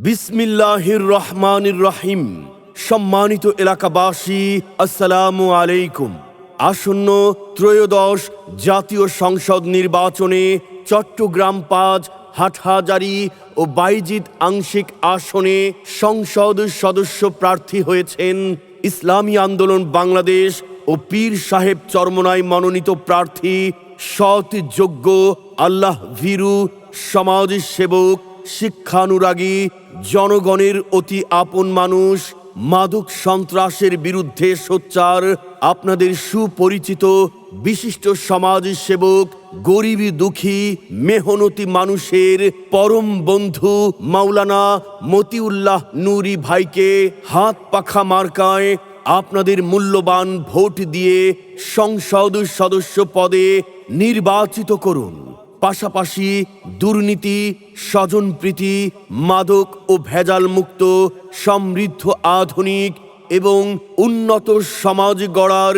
বিসমিল্লাহির রহমানির রহিম। সম্মানিত এলাকাবাসী, আসসালামু আলাইকুম। আসন্ন ত্রয়োদশ জাতীয় সংসদ নির্বাচনে চট্টগ্রাম ৫, হাটহাজারী ও বাইজিদ আংশিক আসনে সংসদ সদস্য প্রার্থী হয়েছেন ইসলামী আন্দোলন বাংলাদেশ ও পীর সাহেব চরমোনাই মনোনীত প্রার্থী সৎ, যোগ্য, আল্লাহ ভীরু, সমাজ সেবক, শিক্ষানুরাগী, জনগণের অতি আপন মানুষ, মাদক সন্ত্রাসের বিরুদ্ধে সোচ্চার, আপনাদের সুপরিচিত বিশিষ্ট সমাজ সেবক, গরিবী দুঃখী মেহনতি মানুষের পরম বন্ধু মাওলানা মতিউল্লাহ নুরি ভাইকে হাত পাখা মার্কায় আপনাদের মূল্যবান ভোট দিয়ে সংসদ সদস্য পদে নির্বাচিত করুন। পাশাপাশি দুর্নীতি, স্বজনপ্রীতি, মাদক ও ভেজাল মুক্ত সমৃদ্ধ, আধুনিক এবং উন্নত সমাজ গড়ার